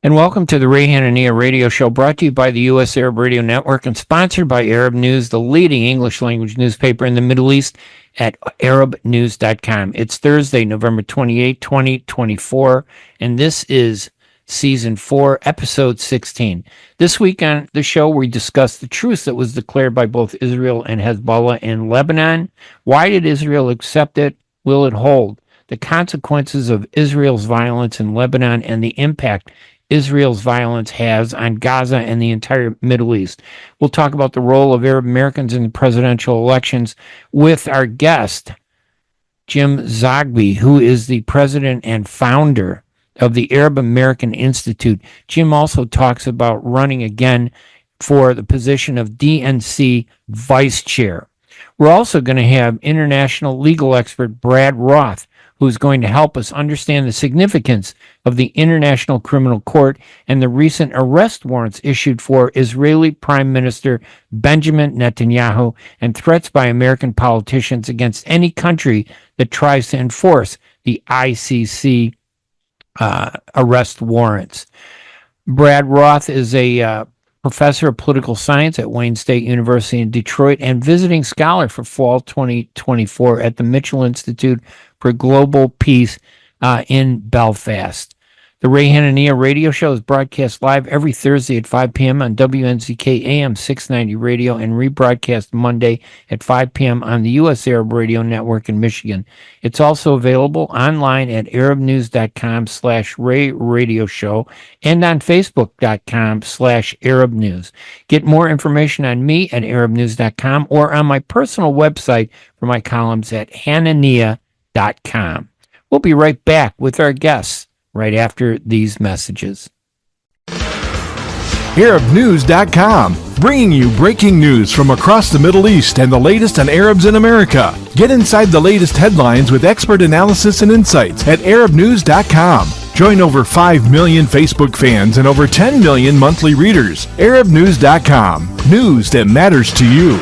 And welcome to the Ray Hanania Radio Show, brought to you by the U.S. Arab Radio Network and sponsored by Arab News, the leading English language newspaper in the Middle East at arabnews.com. It's Thursday, November 28, 2024, and this is Season 4, Episode 16. This week on the show, we discuss the truce that was declared by both Israel and Hezbollah in Lebanon. Why did Israel accept it? Will it hold? The consequences of Israel's violence in Lebanon and the impact Israel's violence has on Gaza and the entire Middle East. We'll talk about the role of Arab Americans in the presidential elections with our guest, Jim Zogby, who is the president and founder of the Arab American Institute. Jim also talks about running again for the position of DNC Vice Chair. We're also going to have international legal expert Brad Roth, who's going to help us understand the significance of the International Criminal Court and the recent arrest warrants issued for Israeli Prime Minister Benjamin Netanyahu and threats by American politicians against any country that tries to enforce the ICC arrest warrants. Brad Roth is a professor of political science at Wayne State University in Detroit and visiting scholar for fall 2024 at the Mitchell Institute for Global Peace in Belfast. The Ray Hanania Radio Show is broadcast live every Thursday at 5 p.m. on WNZK AM 690 Radio and rebroadcast Monday at 5 p.m. on the U.S. Arab Radio Network in Michigan. It's also available online at arabnews.com/Ray Radio Show and on Facebook.com/Arab News. Get more information on me at arabnews.com or on my personal website for my columns at Hanania.com. We'll be right back with our guests right after these messages. ArabNews.com, bringing you breaking news from across the Middle East and the latest on Arabs in America. Get inside the latest headlines with expert analysis and insights at ArabNews.com. Join over 5 million Facebook fans and over 10 million monthly readers. ArabNews.com, news that matters to you.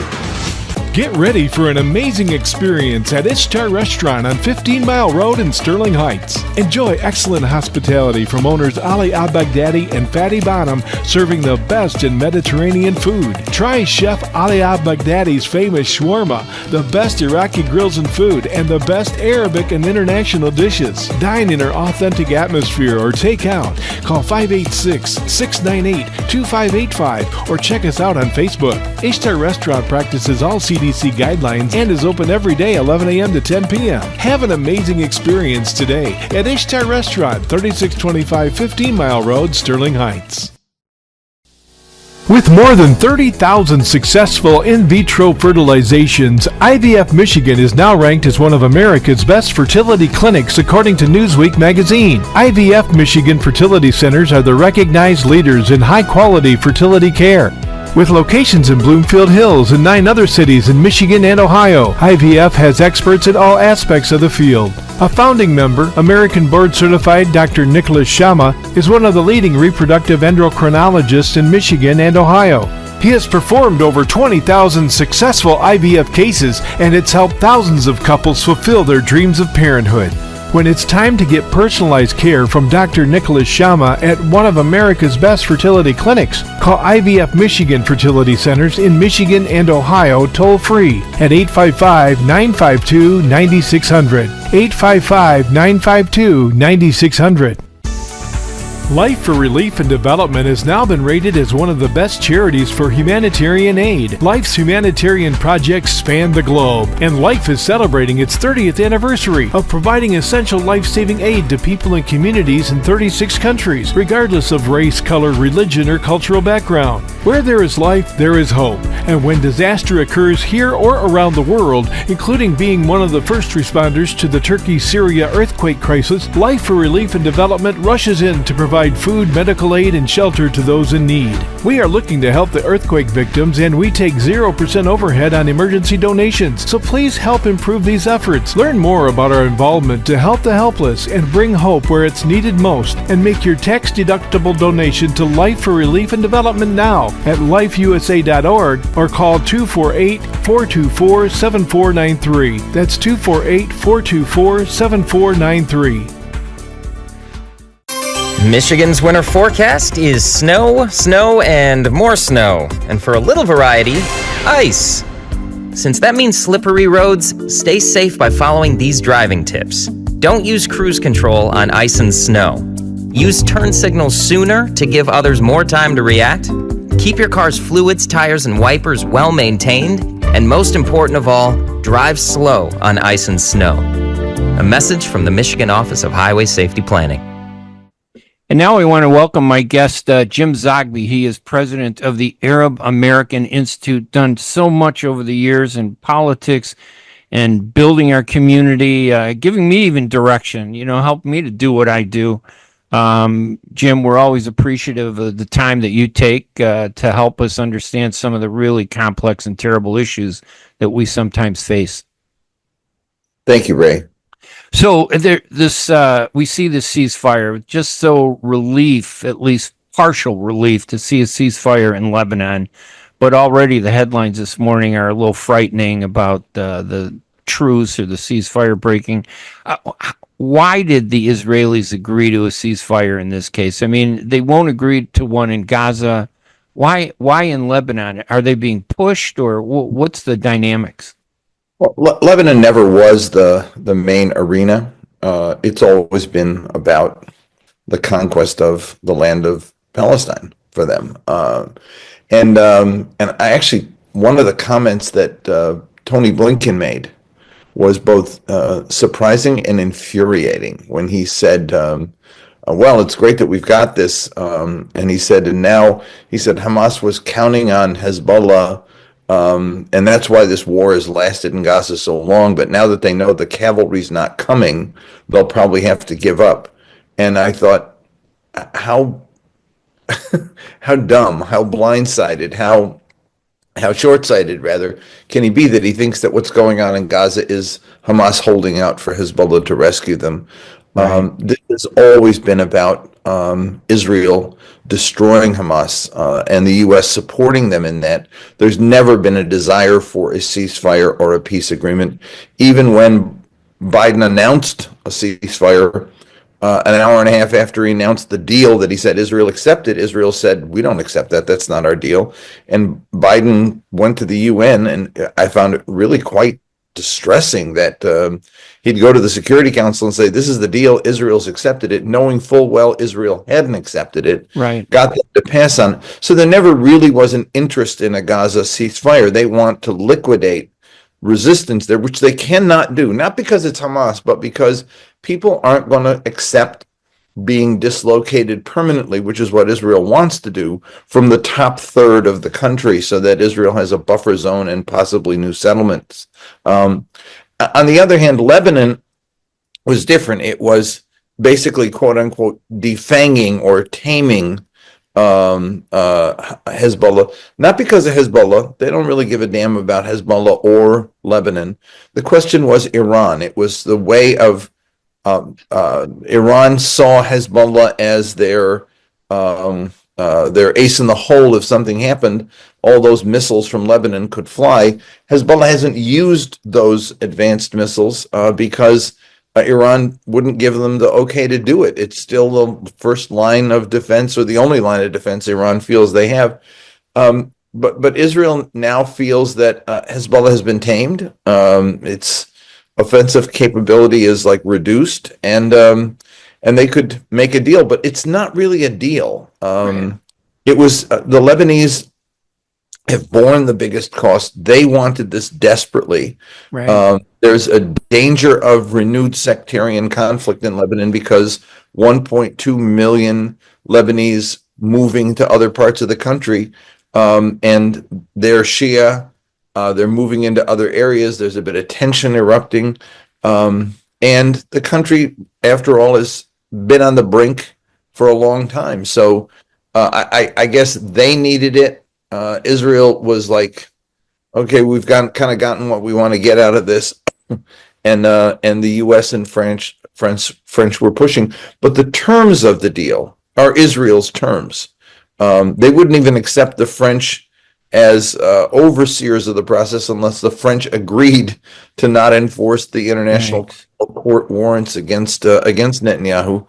Get ready for an amazing experience at Ishtar Restaurant on 15 Mile Road in Sterling Heights. Enjoy excellent hospitality from owners Ali Al-Baghdadi and Fatty Bonham, serving the best in Mediterranean food. Try Chef Ali Al-Baghdadi's famous shawarma, the best Iraqi grills and food, and the best Arabic and international dishes. Dine in our authentic atmosphere or take out. Call 586-698-2585 or check us out on Facebook. Ishtar Restaurant practices all CDC guidelines and is open every day 11 a.m. to 10 p.m. Have an amazing experience today at Ishtar Restaurant, 3625 15 Mile Road, Sterling Heights. With more than 30,000 successful in vitro fertilizations, IVF Michigan is now ranked as one of America's best fertility clinics according to Newsweek magazine. IVF Michigan fertility centers are the recognized leaders in high-quality fertility care. With locations in Bloomfield Hills and 9 other cities in Michigan and Ohio, IVF has experts in all aspects of the field. A founding member, American board-certified Dr. Nicholas Shama, is one of the leading reproductive endocrinologists in Michigan and Ohio. He has performed over 20,000 successful IVF cases, and it's helped thousands of couples fulfill their dreams of parenthood. When it's time to get personalized care from Dr. Nicholas Shama at one of America's best fertility clinics, call IVF Michigan Fertility Centers in Michigan and Ohio toll-free at 855-952-9600. 855-952-9600. Life for Relief and Development has now been rated as one of the best charities for humanitarian aid. Life's humanitarian projects span the globe, and Life is celebrating its 30th anniversary of providing essential life-saving aid to people and communities in 36 countries, regardless of race, color, religion, or cultural background. Where there is life, there is hope. And when disaster occurs here or around the world, including being one of the first responders to the Turkey-Syria earthquake crisis, Life for Relief and Development rushes in to provide food, medical aid, and shelter to those in need. We are looking to help the earthquake victims, and we take 0% overhead on emergency donations. So please help improve these efforts. Learn more about our involvement to help the helpless and bring hope where it's needed most, and make your tax-deductible donation to Life for Relief and Development now at lifeusa.org or call 248-424-7493. That's 248-424-7493. Michigan's winter forecast is snow, snow, and more snow. And for a little variety, ice. Since that means slippery roads, stay safe by following these driving tips. Don't use cruise control on ice and snow. Use turn signals sooner to give others more time to react. Keep your car's fluids, tires, and wipers well maintained. And most important of all, drive slow on ice and snow. A message from the Michigan Office of Highway Safety Planning. And now we want to welcome my guest, Jim Zogby. He is president of the Arab American Institute, done so much over the years in politics and building our community, giving me even direction, helped me to do what I do. Jim, we're always appreciative of the time that you take to help us understand some of the really complex and terrible issues that we sometimes face. Thank you, Ray. So we see this ceasefire, just so relief, at least partial relief, to see a ceasefire in Lebanon. But already the headlines this morning are a little frightening about the truce or the ceasefire breaking. Why did the Israelis agree to a ceasefire in this case? I mean, they won't agree to one in Gaza. Why in Lebanon? Are they being pushed, or what's the dynamics? Well, Lebanon never was the main arena. It's always been about the conquest of the land of Palestine for them. And I actually, one of the comments that Tony Blinken made was both surprising and infuriating when he said, well, it's great that we've got this. And he said Hamas was counting on Hezbollah. And that's why this war has lasted in Gaza so long. But now that they know the cavalry's not coming, they'll probably have to give up. And I thought, how dumb, how blindsided, how short-sighted, rather, can he be that he thinks that what's going on in Gaza is Hamas holding out for Hezbollah to rescue them? Right. This has always been about Israel destroying Hamas and the U.S. supporting them in that. There's never been a desire for a ceasefire or a peace agreement. Even when Biden announced a ceasefire an hour and a half after he announced the deal that he said Israel accepted, Israel said, we don't accept that. That's not our deal. And Biden went to the UN, and I found it really quite distressing that he'd go to the Security Council and say, this is the deal, Israel's accepted it, knowing full well Israel hadn't accepted it, right? Got them to pass on. So there never really was an interest in a Gaza ceasefire. They want to liquidate resistance there, which they cannot do, not because it's Hamas, but because people aren't going to accept being dislocated permanently, which is what Israel wants to do, from the top third of the country so that Israel has a buffer zone and possibly new settlements. On the other hand, Lebanon was different. It was basically, quote unquote, defanging or taming Hezbollah, not because of Hezbollah. They don't really give a damn about Hezbollah or Lebanon. The question was Iran. It was the way of Iran saw Hezbollah as their ace in the hole. If something happened, all those missiles from Lebanon could fly. Hezbollah hasn't used those advanced missiles because Iran wouldn't give them the okay to do it. It's still the first line of defense, or the only line of defense Iran feels they have. But Israel now feels that Hezbollah has been tamed. Its offensive capability is reduced, and they could make a deal, but it's not really a deal. Right. It was the Lebanese have borne the biggest cost. They wanted this desperately. Right. There's a danger of renewed sectarian conflict in Lebanon because 1.2 million Lebanese moving to other parts of the country, and they're Shia. They're moving into other areas. There's a bit of tension erupting. And the country, after all, has been on the brink for a long time. So I guess they needed it. Israel was like, okay, we've gotten what we want to get out of this. And the U.S. and French were pushing. But the terms of the deal are Israel's terms. They wouldn't even accept the French as overseers of the process unless the French agreed to not enforce the international court warrants against Netanyahu.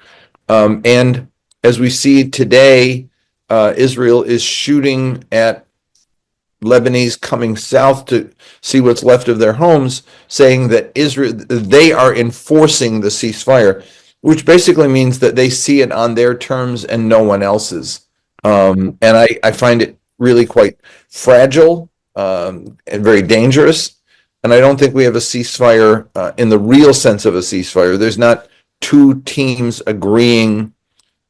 And as we see today, Israel is shooting at Lebanese coming south to see what's left of their homes, saying that they are enforcing the ceasefire, which basically means that they see it on their terms and no one else's. And I find it really quite fragile and very dangerous. And I don't think we have a ceasefire in the real sense of a ceasefire. There's not two teams agreeing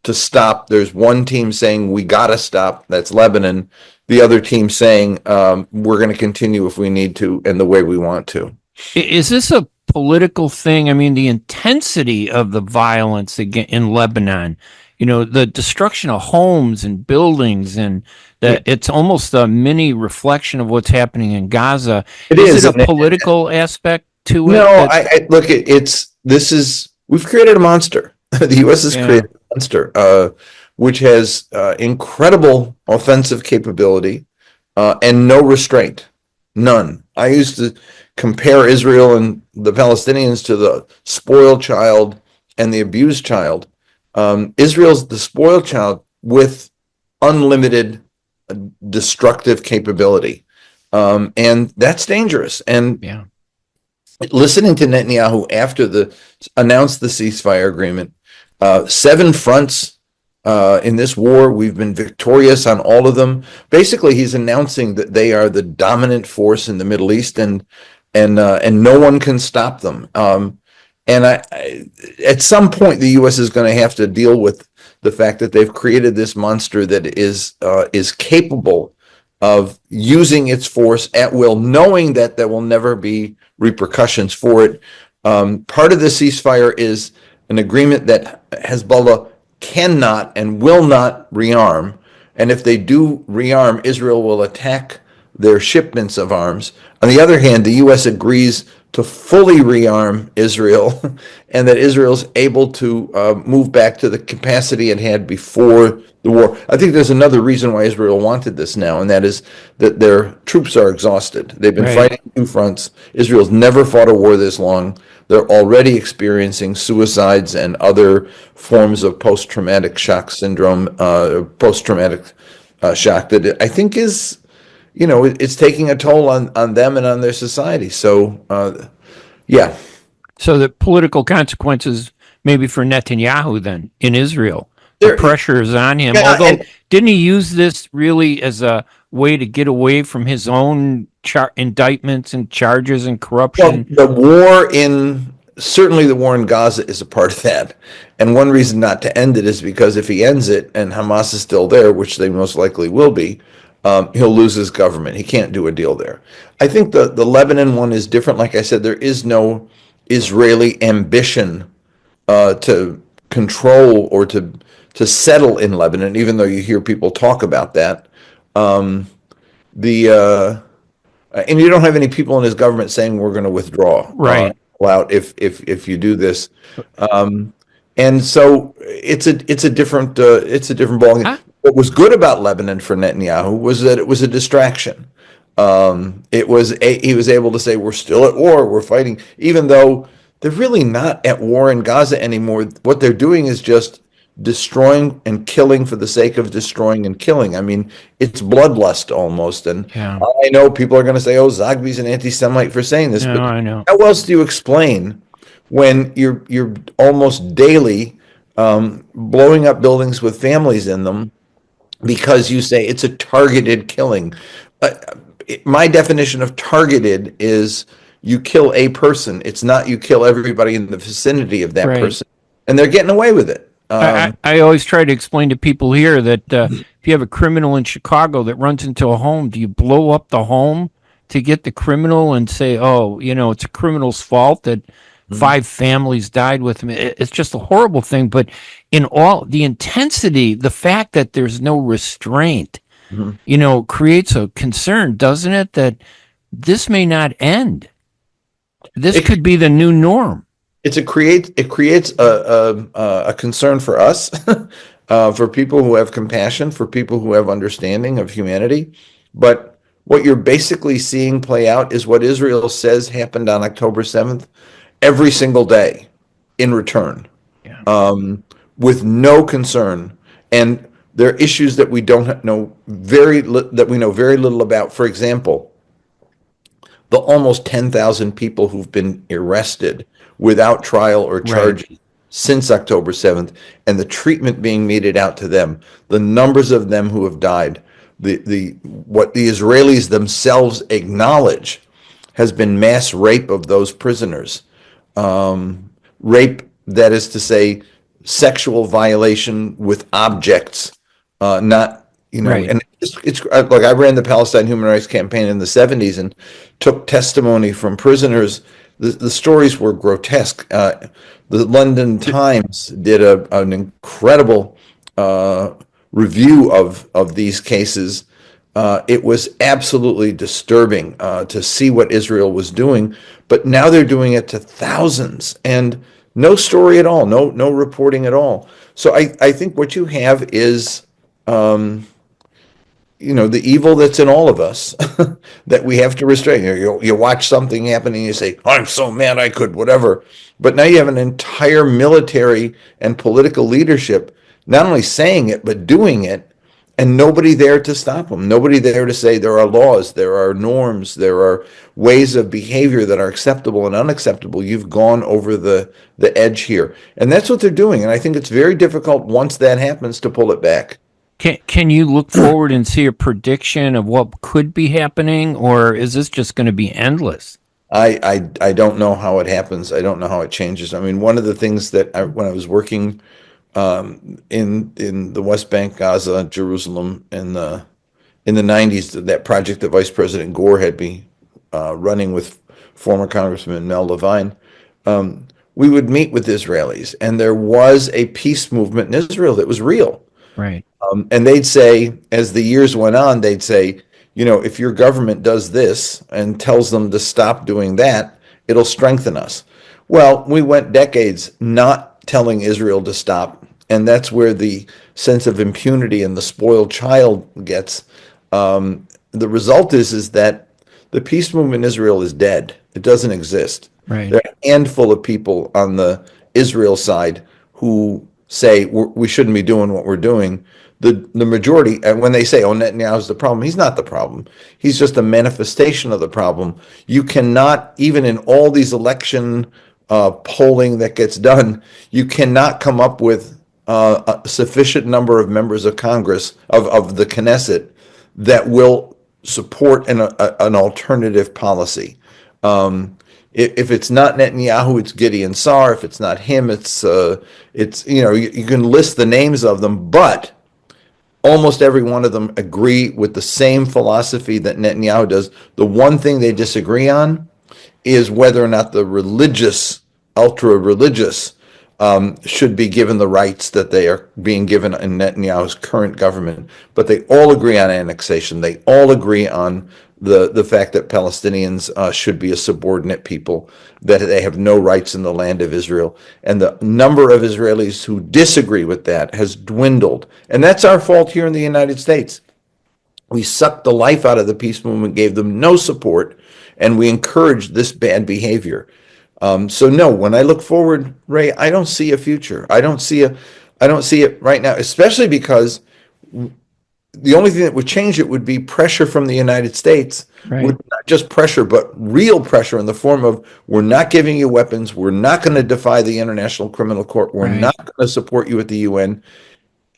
to stop. There's one team saying we got to stop. That's Lebanon. The other team saying we're going to continue if we need to and the way we want to. Is this a political thing? I mean, the intensity of the violence in Lebanon, the destruction of homes and buildings, and it's almost a mini reflection of what's happening in Gaza. Is it a political aspect to it? No, look, we've created a monster. The U.S. has created a monster, which has incredible offensive capability and no restraint, none. I used to compare Israel and the Palestinians to the spoiled child and the abused child. Israel's the spoiled child with unlimited destructive capability, and that's dangerous. And listening to Netanyahu after announced the ceasefire agreement, 7 fronts in this war, we've been victorious on all of them. Basically, he's announcing that they are the dominant force in the Middle East, and no one can stop them. And at some point, the U.S. is going to have to deal with the fact that they've created this monster that is capable of using its force at will, knowing that there will never be repercussions for it. Part of the ceasefire is an agreement that Hezbollah cannot and will not rearm. And if they do rearm, Israel will attack their shipments of arms. On the other hand, the U.S. agrees to fully rearm Israel and that Israel's able to move back to the capacity it had before the war. I think there's another reason why Israel wanted this now, and that is that their troops are exhausted. They've been fighting 2 fronts. Israel's never fought a war this long. They're already experiencing suicides and other forms of post-traumatic shock syndrome, post-traumatic shock that I think is, it's taking a toll on them and on their society. So, So the political consequences maybe for Netanyahu then in Israel. The pressure is on him. Although, didn't he use this really as a way to get away from his own indictments and charges and corruption? Well, certainly the war in Gaza is a part of that. And one reason not to end it is because if he ends it and Hamas is still there, which they most likely will be, he'll lose his government. He can't do a deal there. I think the Lebanon one is different. Like I said, there is no Israeli ambition to control or to settle in Lebanon, even though you hear people talk about that. And you don't have any people in his government saying we're going to withdraw. Right. Out if you do this. And so it's a different ballgame. What was good about Lebanon for Netanyahu was that it was a distraction. He was able to say we're still at war, we're fighting, even though they're really not at war in Gaza anymore. What they're doing is just destroying and killing for the sake of destroying and killing. I mean, it's bloodlust almost. And I know people are going to say, "Oh, Zogby's an anti-Semite for saying this." No, but I know. How else do you explain when you're almost daily blowing up buildings with families in them because you say it's a targeted killing? My definition of targeted is you kill a person. It's not you kill everybody in the vicinity of that person. And they're getting away with it. I always try to explain to people here that if you have a criminal in Chicago that runs into a home, do you blow up the home to get the criminal and say, oh, it's a criminal's fault that 5 families died with him? It's just a horrible thing. But in all the intensity, the fact that there's no restraint, creates a concern, doesn't it, that this may not end? This could be the new norm. It creates a concern for us, for people who have compassion, for people who have understanding of humanity. But what you're basically seeing play out is what Israel says happened on October 7th every single day in return, with no concern. And there are issues that we don't know that we know very little about. For example, the almost 10,000 people who've been arrested without trial or charges since October 7th, and the treatment being meted out to them, the numbers of them who have died, what the Israelis themselves acknowledge has been mass rape of those prisoners. Rape, that is to say, sexual violation with objects, not, and it's like I ran the Palestine Human Rights Campaign in the 70s and took testimony from prisoners. The stories were grotesque. The London Times did an incredible review of these cases. It was absolutely disturbing to see what Israel was doing, but now they're doing it to thousands, and no story at all, no reporting at all. So I think what you have is, the evil that's in all of us that we have to restrain. You watch something happen and you say, I'm so mad I could, whatever. But now you have an entire military and political leadership not only saying it, but doing it, and nobody there to stop them. Nobody there to say there are laws, there are norms, there are ways of behavior that are acceptable and unacceptable. You've gone over the edge here. And that's what they're doing. And I think it's very difficult once that happens to pull it back. Can you look forward and see a prediction of what could be happening, or is this just going to be endless? I don't know how it happens. I don't know how it changes. I mean, one of the things that when I was working in the West Bank, Gaza, Jerusalem in the 90s, that project that Vice President Gore had been running with former Congressman Mel Levine, we would meet with Israelis, and there was a peace movement in Israel that was real. Right. And they'd say, as the years went on, they'd say, if your government does this and tells them to stop doing that, it'll strengthen us. Well, we went decades not telling Israel to stop, and that's where the sense of impunity and the spoiled child gets. The result is that the peace movement in Israel is dead. It doesn't exist. Right. There are a handful of people on the Israel side who say we shouldn't be doing what we're doing. The majority, and when they say, Netanyahu's the problem, he's not the problem. He's just a manifestation of the problem. You cannot, even in all these election polling that gets done, you cannot come up with a sufficient number of members of Congress, of the Knesset, that will support an alternative policy. If it's not Netanyahu, it's Gideon Sa'ar. If it's not him, it's you can list the names of them, but almost every one of them agree with the same philosophy that Netanyahu does. The one thing they disagree on is whether or not the religious, ultra-religious, should be given the rights that they are being given in Netanyahu's current government. But they all agree on annexation. They all agree on the fact that Palestinians should be a subordinate people, that they have no rights in the land of Israel. And the number of Israelis who disagree with that has dwindled. And that's our fault here in the United States. We sucked the life out of the peace movement, gave them no support, and we encouraged this bad behavior. So no, when I look forward, Ray, I don't see a future. I don't see it right now, especially because the only thing that would change it would be pressure from the United States. Right. Not just pressure, but real pressure in the form of, we're not giving you weapons, we're not going to defy the International Criminal Court, we're not going to support you at the UN.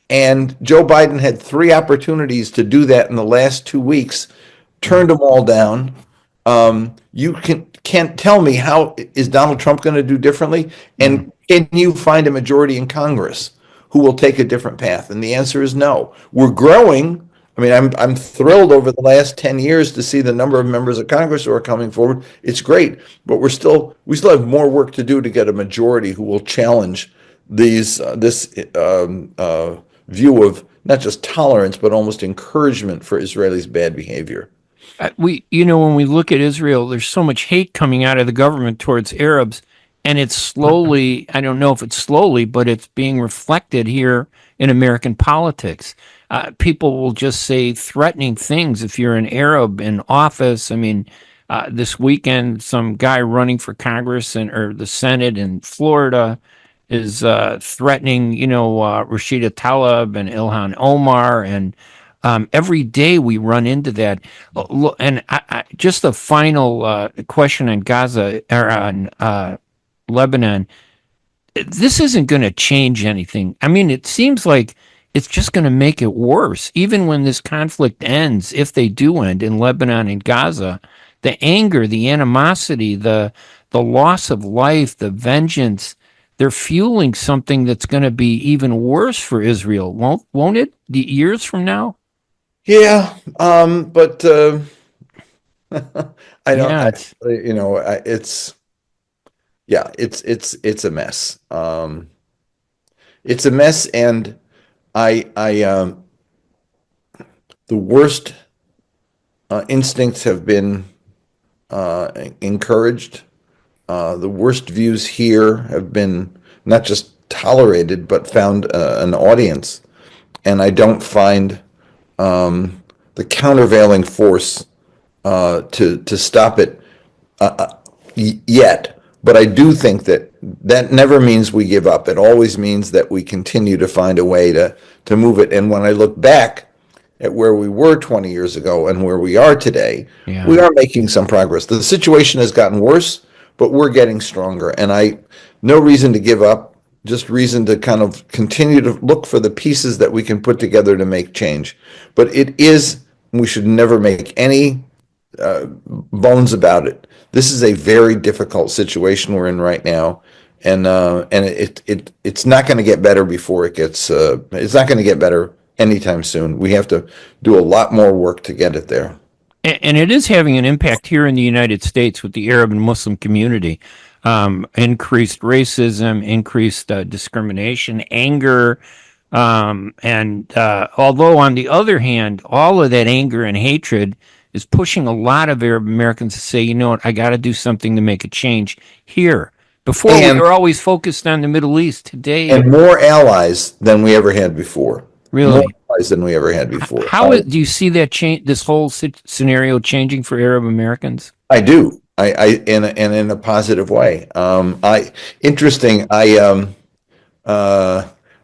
And Joe Biden had 3 opportunities to do that in the last 2 weeks, turned them all down. You can't tell me, how is Donald Trump going to do differently? And can you find a majority in Congress who will take a different path? And the answer is no. We're growing. I mean, I'm thrilled over the last 10 years to see the number of members of Congress who are coming forward. It's great, but we still have more work to do to get a majority who will challenge this view of not just tolerance, but almost encouragement for Israelis' bad behavior. When we look at Israel, there's so much hate coming out of the government towards Arabs, and it's slowly, I don't know if it's slowly, but it's being reflected here in American politics. People will just say threatening things if you're an Arab in office. I mean, this weekend, some guy running for Congress or the Senate in Florida threatening, Rashida Tlaib and Ilhan Omar, and every day we run into that. And just a final question on Gaza or on Lebanon. This isn't going to change anything. I mean, it seems like it's just going to make it worse. Even when this conflict ends, if they do end in Lebanon and Gaza, the anger, the animosity, the loss of life, the vengeance, they're fueling something that's going to be even worse for Israel, won't it? The years from now? Yeah, but I don't. Yeah, It's a mess. It's a mess, and the worst instincts have been encouraged. The worst views here have been not just tolerated, but found an audience. And I don't find the countervailing force to stop it yet. But I do think that never means we give up. It always means that we continue to find a way to move it. And when I look back at where we were 20 years ago and where we are today, we are making some progress. The situation has gotten worse, but we're getting stronger. And no reason to give up, just reason to kind of continue to look for the pieces that we can put together to make change. But we should never make any bones about it. This is a very difficult situation we're in right now, and it's not going to get better before it gets. It's not going to get better anytime soon. We have to do a lot more work to get it there. And it is having an impact here in the United States with the Arab and Muslim community. Increased racism, increased discrimination, anger. And although on the other hand, all of that anger and hatred is pushing a lot of Arab Americans to say, you know what, I got to do something to make a change here. Before we were always focused on the Middle East. Today, and more allies than we ever had before. Really, more allies than we ever had before. Do you see that change? This whole scenario changing for Arab Americans? I do. In a positive way. I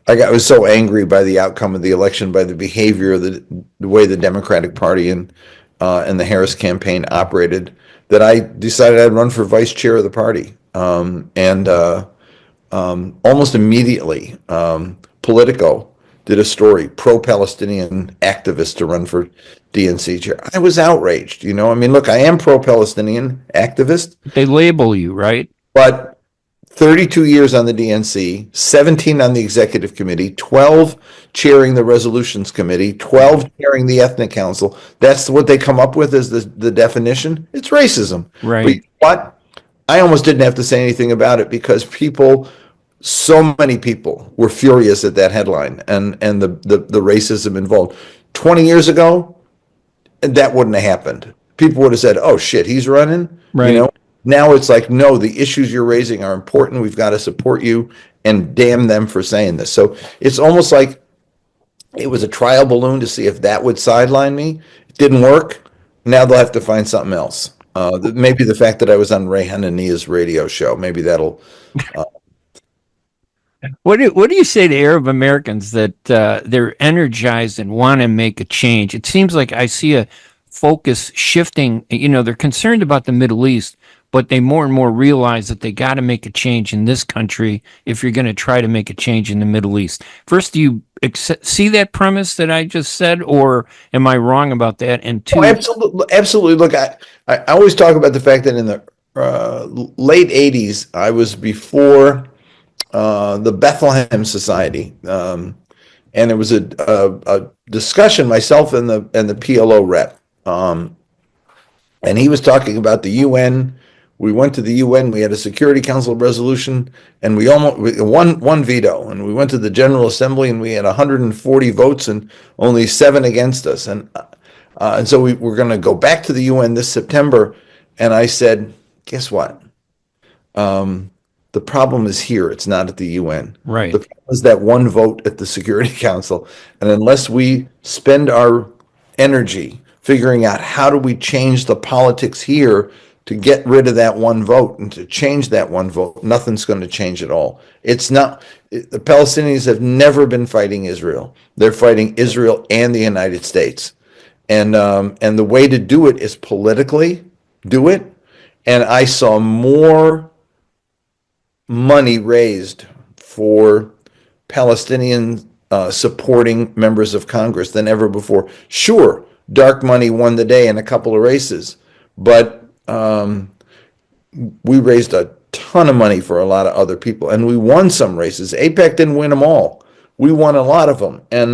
was so angry by the outcome of the election, by the behavior, the way the Democratic Party and the Harris campaign operated, that I decided I'd run for vice chair of the party. Almost immediately, Politico did a story, pro-Palestinian activist to run for DNC chair. I was outraged. I mean, look, I am pro-Palestinian activist. They label you, right? But 32 years on the DNC, 17 on the executive committee, 12 chairing the resolutions committee, 12 chairing the ethnic council. That's what they come up with as the definition. It's racism. Right. But I almost didn't have to say anything about it because so many people were furious at that headline and the racism involved. 20 years ago, that wouldn't have happened. People would have said, oh shit, he's running. Right. Now it's like, no, the issues you're raising are important. We've got to support you, and damn them for saying this. So it's almost like it was a trial balloon to see if that would sideline me. It didn't work. Now they'll have to find something else. Maybe the fact that I was on Ray Hanania's radio show, maybe that'll. What do you say to Arab Americans that they're energized and want to make a change? It seems like I see a focus shifting. They're concerned about the Middle East, but they more and more realize that they got to make a change in this country if you're going to try to make a change in the Middle East. First, do you see that premise that I just said, or am I wrong about that? And two, absolutely. Look, I always talk about the fact that in the late 80s, I was before the Bethlehem Society, and there was a discussion, myself and the PLO rep, and he was talking about the UN. We went to the UN. We had a Security Council resolution, and we one veto. And we went to the General Assembly, and we had 140 votes, and only 7 against us. And so we're going to go back to the UN this September. And I said, guess what? The problem is here. It's not at the UN. Right. The problem is that one vote at the Security Council. And unless we spend our energy figuring out how do we change the politics here to get rid of that one vote and to change that one vote, nothing's going to change at all. It's not, the Palestinians have never been fighting Israel. They're fighting Israel and the United States. And the way to do it is politically do it. And I saw more money raised for Palestinian supporting members of Congress than ever before. Sure, dark money won the day in a couple of races, but we raised a ton of money for a lot of other people, and we won some races. AIPAC didn't win them all. We won a lot of them, and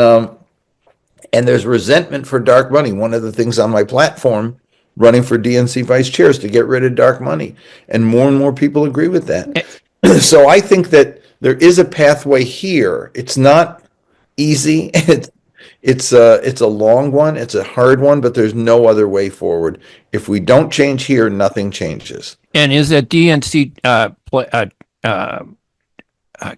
there's resentment for dark money. One of the things on my platform running for DNC Vice Chair is to get rid of dark money, and more people agree with that. So I think that there is a pathway here. It's not easy. It's a long one. It's a hard one, but there's no other way forward. If we don't change here, nothing changes. And is that DNC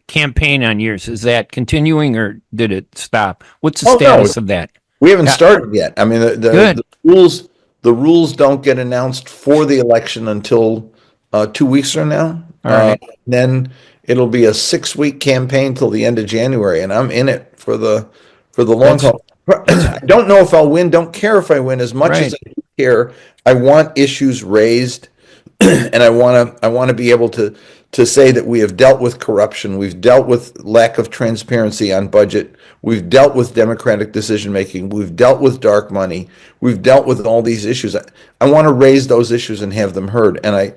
campaign on yours, is that continuing or did it stop? What's the status of that? We haven't started yet. I mean, the rules don't get announced for the election until 2 weeks from now. All right. Then it'll be a 6-week campaign till the end of January, and I'm in it for the long haul. I don't know if I'll win. Don't care if I win as much as I care. I want issues raised, and I want to be able to say that we have dealt with corruption. We've dealt with lack of transparency on budget. We've dealt with democratic decision making. We've dealt with dark money. We've dealt with all these issues. I want to raise those issues and have them heard. And I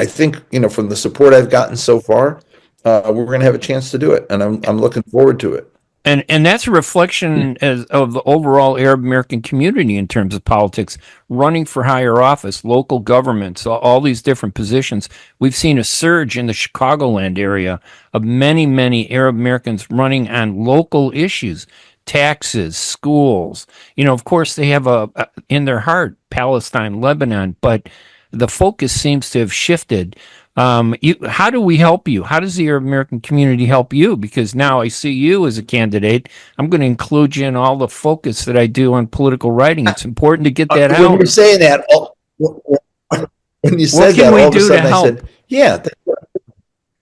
think, from the support I've gotten so far, we're going to have a chance to do it, and I'm looking forward to it. And that's a reflection of the overall Arab American community in terms of politics, running for higher office, local governments, all these different positions. We've seen a surge in the Chicagoland area of many, many Arab Americans running on local issues, taxes, schools. Of course, they have in their heart Palestine, Lebanon, but the focus seems to have shifted. How do we help you? How does the Arab American community help you? Because now I see you as a candidate. I'm going to include you in all the focus that I do on political writing. It's important to get that out. When you're saying that, when you said that, all of a sudden I said, yeah,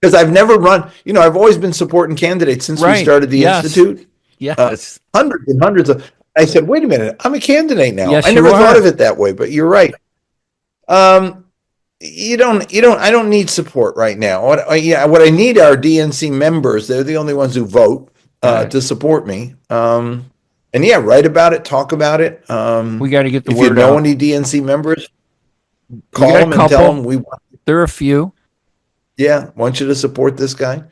because I've never run. I've always been supporting candidates since we started the Institute. Yes, hundreds and hundreds of. I said, wait a minute, I'm a candidate now. Yes, I never thought of it that way, but you're right. I don't need support right now. What I need are DNC members. They're the only ones who vote to support me. Write about it, talk about it. We got to get the word out. If you know any DNC members, call them and tell them we want. There are a few. Yeah, want you to support this guy.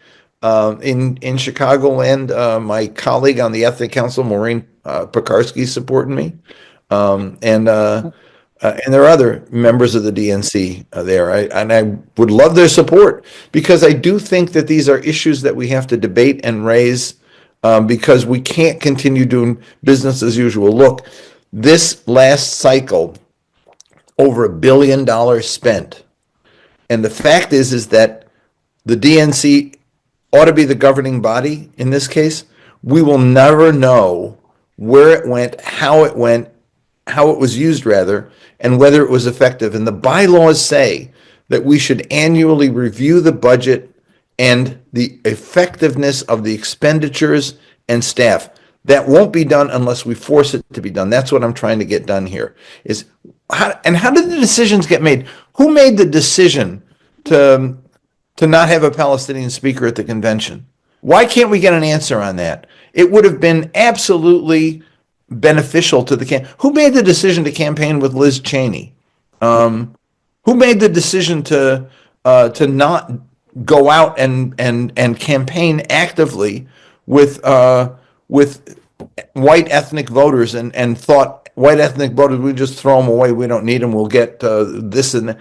In Chicagoland, my colleague on the Ethnic Council, Maureen Pekarsky, supporting me. And there are other members of the DNC there, and I would love their support, because I do think that these are issues that we have to debate and raise, because we can't continue doing business as usual. Look, this last cycle, over $1 billion spent, and the fact is that the DNC ought to be the governing body in this case. We will never know where it went, how it was used rather, and whether it was effective. And the bylaws say that we should annually review the budget and the effectiveness of the expenditures and staff. That won't be done unless we force it to be done. That's what I'm trying to get done here. How did the decisions get made? Who made the decision to not have a Palestinian speaker at the convention? Why can't we get an answer on that? It would have been absolutely beneficial to the who made the decision to campaign with Liz Cheney? Who made the decision to not go out and campaign actively with white ethnic voters and thought white ethnic voters, we just throw them away, we don't need them, we'll get this and that.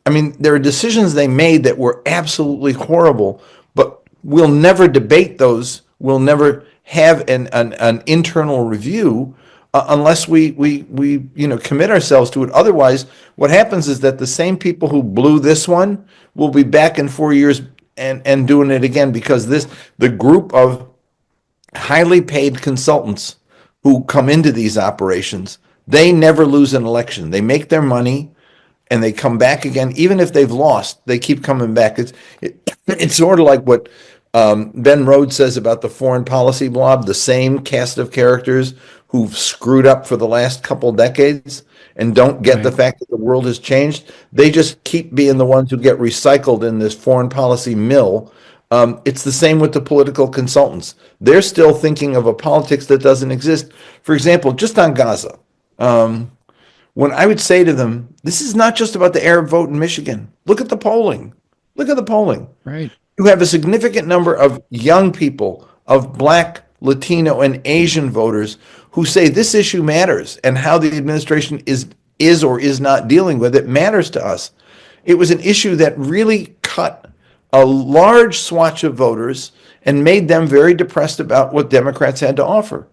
I mean, there are decisions they made that were absolutely horrible, but we'll never debate those. We'll never have an internal review unless we commit ourselves to it. Otherwise, what happens is that the same people who blew this one will be back in 4 years and doing it again, because the group of highly paid consultants who come into these operations, they never lose an election. They make their money, and they come back again. Even if they've lost, they keep coming back. It's sort of like what Ben Rhodes says about the foreign policy blob, the same cast of characters who've screwed up for the last couple decades and don't get the fact that the world has changed. They just keep being the ones who get recycled in this foreign policy mill. It's the same with the political consultants. They're still thinking of a politics that doesn't exist. For example, just on Gaza, when I would say to them, this is not just about the Arab vote in Michigan. Look at the polling. Look at the polling. Right. You have a significant number of young people, of Black, Latino, and Asian voters who say this issue matters, and how the administration is or is not dealing with it matters to us. It was an issue that really cut a large swatch of voters and made them very depressed about what Democrats had to offer.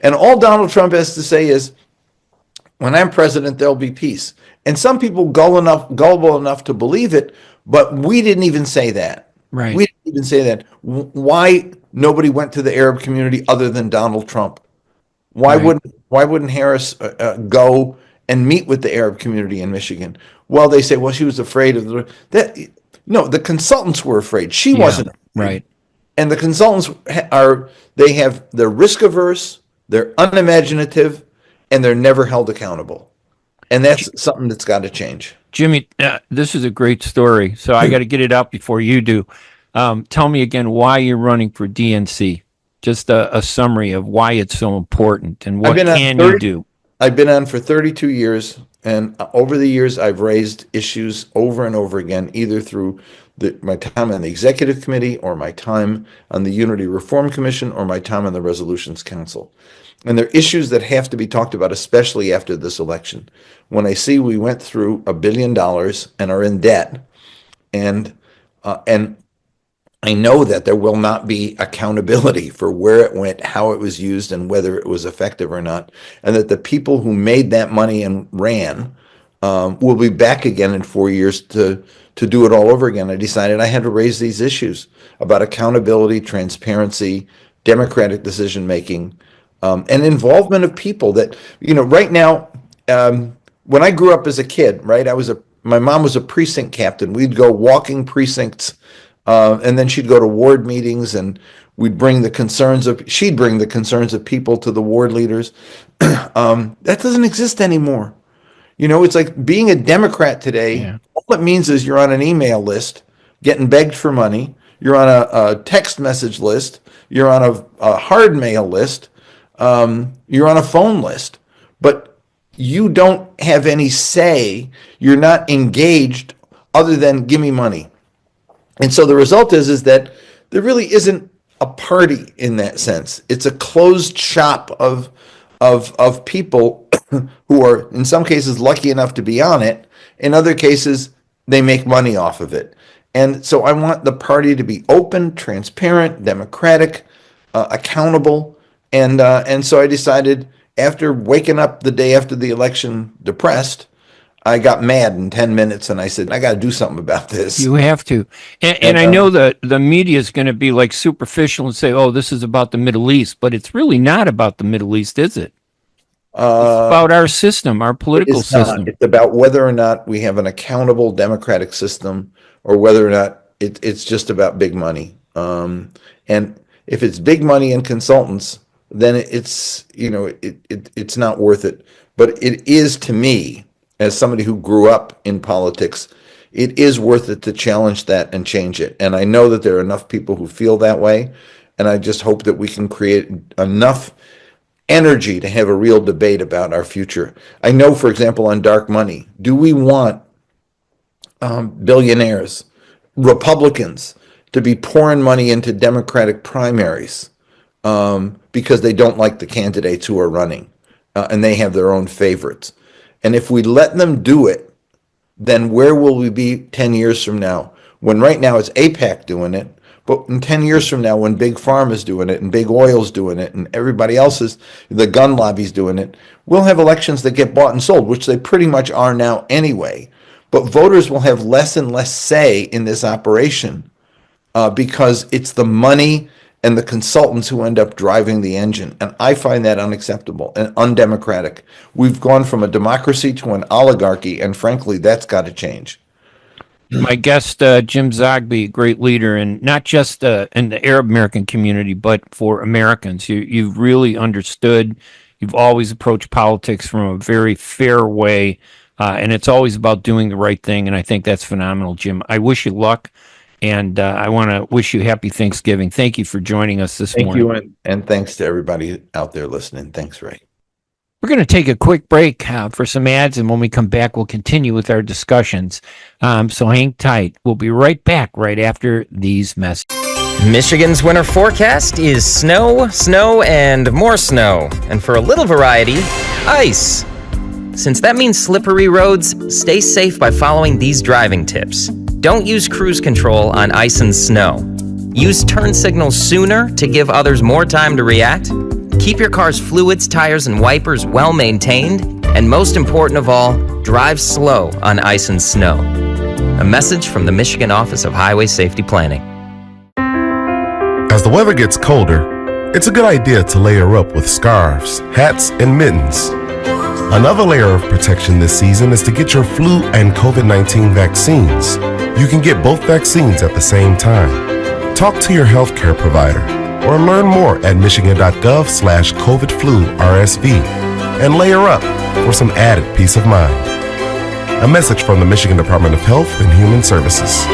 And all Donald Trump has to say is, when I'm president, there'll be peace. And some people gullible enough to believe it, but we didn't even say that. Right. We didn't even say that. Why nobody went to the Arab community other than Donald Trump? Why wouldn't Harris go and meet with the Arab community in Michigan? Well, they say, well, she was afraid of that. No, the consultants were afraid. She wasn't afraid. Right. And the consultants they're risk averse, they're unimaginative, and they're never held accountable. And that's something that's got to change. Jimmy, this is a great story, so I got to get it out before you do. Tell me again why you're running for DNC. Just a summary of why it's so important and what can you do. I've been on for 32 years, and over the years, I've raised issues over and over again, either through my time on the Executive Committee or my time on the Unity Reform Commission or my time on the Resolutions Council. And they're issues that have to be talked about, especially after this election. When I see we went through $1 billion and are in debt, and I know that there will not be accountability for where it went, how it was used, and whether it was effective or not, and that the people who made that money and ran will be back again in 4 years to do it all over again. I decided I had to raise these issues about accountability, transparency, democratic decision making, and involvement of people. That, right now, when I grew up as a kid, right, my mom was a precinct captain. We'd go walking precincts. And then she'd go to ward meetings, and she'd bring the concerns of people to the ward leaders. That doesn't exist anymore. It's like being a Democrat today. Yeah. All it means is you're on an email list, getting begged for money. You're on a text message list. You're on a hard mail list. You're on a phone list. But you don't have any say. You're not engaged other than give me money. And so the result is that there really isn't a party in that sense. It's a closed shop of people who are, in some cases, lucky enough to be on it. In other cases, they make money off of it. And so I want the party to be open, transparent, democratic, accountable. And so I decided, after waking up the day after the election depressed, I got mad in 10 minutes, and I said, I got to do something about this. You have to. And I know that the media is going to be like superficial and say, oh, this is about the Middle East, but it's really not about the Middle East, is it? It's about our system, our political system. It's about whether or not we have an accountable democratic system, or whether or not it's just about big money. And if it's big money and consultants, then it's not worth it. But it is, to me, as somebody who grew up in politics, it is worth it to challenge that and change it. And I know that there are enough people who feel that way. And I just hope that we can create enough energy to have a real debate about our future. I know, for example, on dark money, do we want billionaires, Republicans, to be pouring money into Democratic primaries because they don't like the candidates who are running and they have their own favorites? And if we let them do it, then where will we be 10 years from now? When right now it's AIPAC doing it, but in 10 years from now, when Big Pharma is doing it and Big Oil's doing it and everybody else is, the gun lobby's doing it, we'll have elections that get bought and sold, which they pretty much are now anyway. But voters will have less and less say in this operation because it's the money and the consultants who end up driving the engine. And I find that unacceptable and undemocratic. We've gone from a democracy to an oligarchy, and frankly, that's got to change. My guest, Jim Zogby, great leader, and not just in the Arab American community, but for Americans. You've really understood. You've always approached politics from a very fair way, and it's always about doing the right thing, and I think that's phenomenal, Jim. I wish you luck, and I want to wish you happy Thanksgiving. Thank you for joining us this morning. Thank you, and thanks to everybody out there listening. Thanks, Ray. We're going to take a quick break for some ads, and when we come back, we'll continue with our discussions. So hang tight. We'll be right back right after these messages. Michigan's winter forecast is snow, snow, and more snow. And for a little variety, ice. Since that means slippery roads, stay safe by following these driving tips. Don't use cruise control on ice and snow. Use turn signals sooner to give others more time to react. Keep your car's fluids, tires, and wipers well maintained. And most important of all, drive slow on ice and snow. A message from the Michigan Office of Highway Safety Planning. As the weather gets colder, it's a good idea to layer up with scarves, hats, and mittens. Another layer of protection this season is to get your flu and COVID-19 vaccines. You can get both vaccines at the same time. Talk to your healthcare provider or learn more at michigan.gov/COVID-flu-RSV and layer up for some added peace of mind. A message from the Michigan Department of Health and Human Services.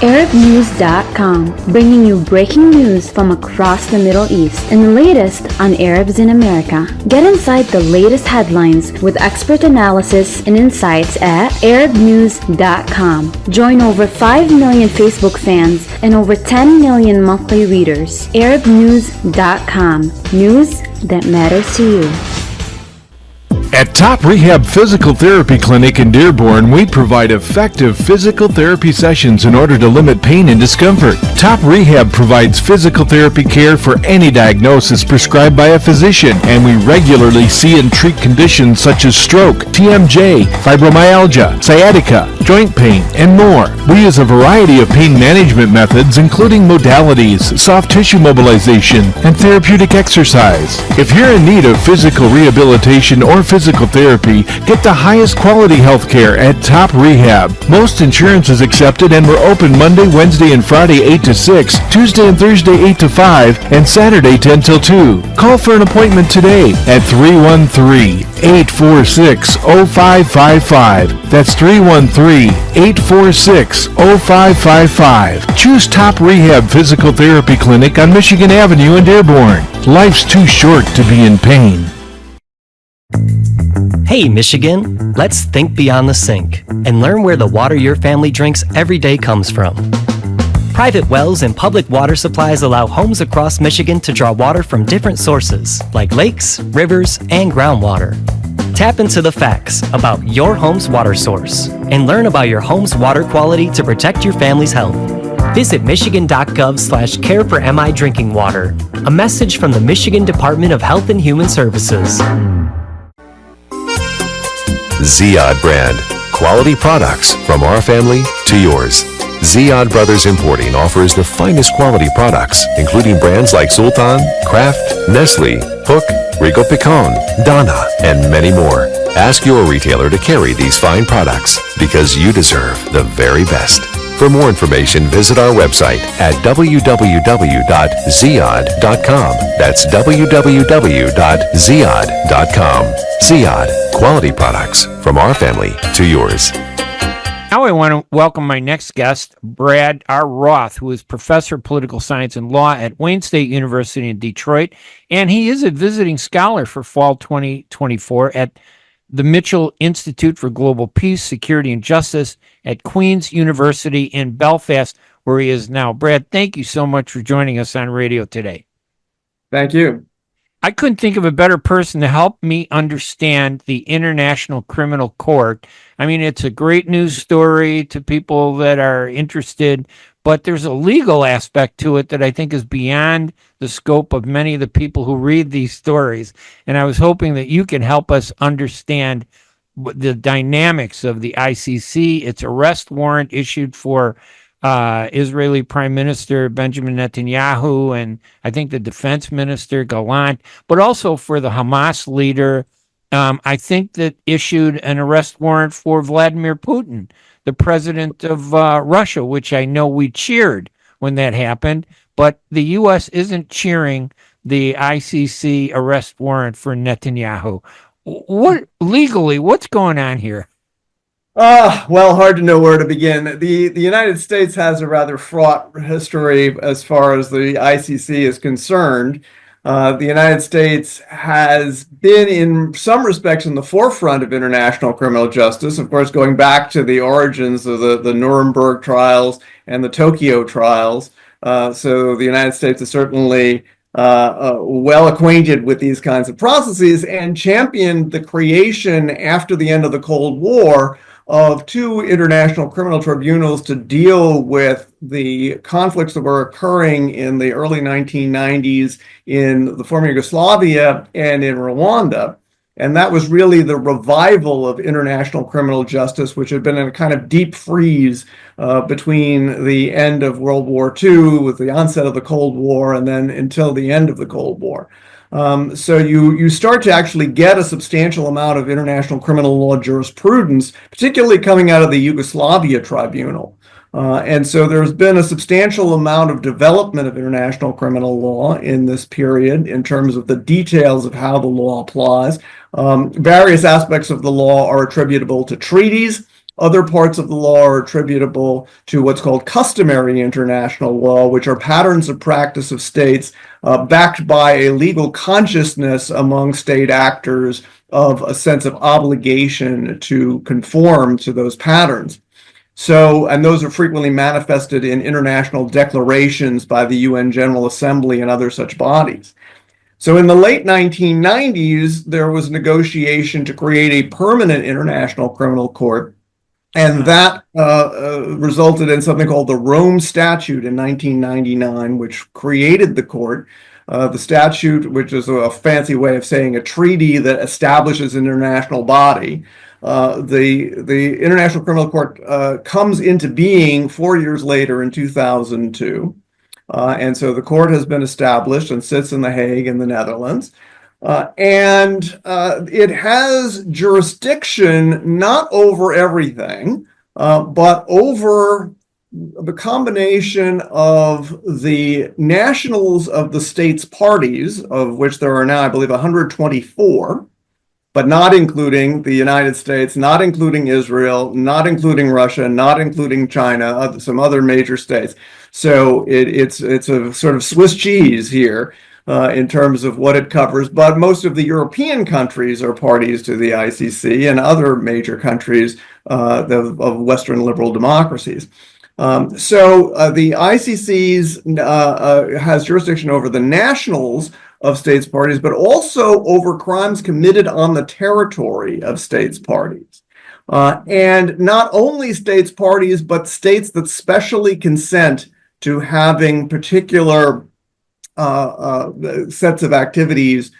ArabNews.com, bringing you breaking news from across the Middle East and the latest on Arabs in America. Get inside the latest headlines with expert analysis and insights at ArabNews.com. Join over 5 million Facebook fans and over 10 million monthly readers. ArabNews.com, news that matters to you. At Top Rehab Physical Therapy Clinic in Dearborn, we provide effective physical therapy sessions in order to limit pain and discomfort. Top Rehab provides physical therapy care for any diagnosis prescribed by a physician, and we regularly see and treat conditions such as stroke, TMJ, fibromyalgia, sciatica, joint pain, and more. We use a variety of pain management methods, including modalities, soft tissue mobilization, and therapeutic exercise. If you're in need of physical rehabilitation or physical therapy, get the highest quality health care at Top Rehab. Most insurance is accepted, and we're open Monday, Wednesday, and Friday 8 to 6, Tuesday and Thursday 8 to 5, and Saturday 10 till 2. Call for an appointment today at 313-846-0555. That's 313-846-0555. Choose Top Rehab Physical Therapy Clinic on Michigan Avenue in Dearborn. Life's too short to be in pain. Hey Michigan, let's think beyond the sink and learn where the water your family drinks every day comes from. Private wells and public water supplies allow homes across Michigan to draw water from different sources, like lakes, rivers, and groundwater. Tap into the facts about your home's water source and learn about your home's water quality to protect your family's health. Visit michigan.gov/care for MI drinking water. A message from the Michigan Department of Health and Human Services. Ziyad brand. Quality products from our family to yours. Ziyad Brothers Importing offers the finest quality products, including brands like Sultan, Kraft, Nestle, Hook, Rico Picon, Donna, and many more. Ask your retailer to carry these fine products because you deserve the very best. For more information, visit our website at www.ziyad.com. That's www.ziyad.com. Ziyad, quality products from our family to yours. Now I want to welcome my next guest, Brad R. Roth, who is professor of political science and law at Wayne State University in Detroit, and he is a visiting scholar for fall 2024 at the Mitchell Institute for Global Peace, Security, and Justice at Queen's University in Belfast, where he is now. Brad, thank you so much for joining us on radio today. Thank you. I couldn't think of a better person to help me understand the International Criminal Court. I mean, it's a great news story to people that are interested, but there's a legal aspect to it that I think is beyond the scope of many of the people who read these stories. And I was hoping that you can help us understand the dynamics of the ICC, its arrest warrant issued for Israeli Prime Minister Benjamin Netanyahu, and I think the Defense Minister Gallant, but also for the Hamas leader. I think that issued an arrest warrant for Vladimir Putin, the president of Russia, which I know we cheered when that happened, but the U.S. isn't cheering the ICC arrest warrant for Netanyahu. What legally, what's going on here? Well, hard to know where to begin. The United States has a rather fraught history as far as the ICC is concerned. The United States has been, in some respects, in the forefront of international criminal justice, of course, going back to the origins of the Nuremberg trials and the Tokyo trials. So the United States is certainly well acquainted with these kinds of processes and championed the creation after the end of the Cold War of two international criminal tribunals to deal with the conflicts that were occurring in the early 1990s in the former Yugoslavia and in Rwanda. And that was really the revival of international criminal justice, which had been in a kind of deep freeze between the end of World War II with the onset of the Cold War and then until the end of the Cold War. So you start to actually get a substantial amount of international criminal law jurisprudence, particularly coming out of the Yugoslavia Tribunal. And so there's been a substantial amount of development of international criminal law in this period in terms of the details of how the law applies. Various aspects of the law are attributable to treaties. Other parts of the law are attributable to what's called customary international law, which are patterns of practice of states backed by a legal consciousness among state actors of a sense of obligation to conform to those patterns. So, and those are frequently manifested in international declarations by the UN General Assembly and other such bodies. So in the late 1990s, there was negotiation to create a permanent international criminal court. And that resulted in something called the Rome Statute in 1999, which created the court. The statute, which is a fancy way of saying a treaty that establishes an international body. The International Criminal Court comes into being 4 years later in 2002. And so the court has been established and sits in The Hague in the Netherlands. And it has jurisdiction not over everything, but over the combination of the nationals of the states' parties, of which there are now, I believe, 124, but not including the United States, not including Israel, not including Russia, not including China, some other major states. So it's a sort of Swiss cheese here. In terms of what it covers, but most of the European countries are parties to the ICC and other major countries of Western liberal democracies. So the ICC has jurisdiction over the nationals of states parties, but also over crimes committed on the territory of states parties. And not only states parties, but states that specially consent to having particular sets of activities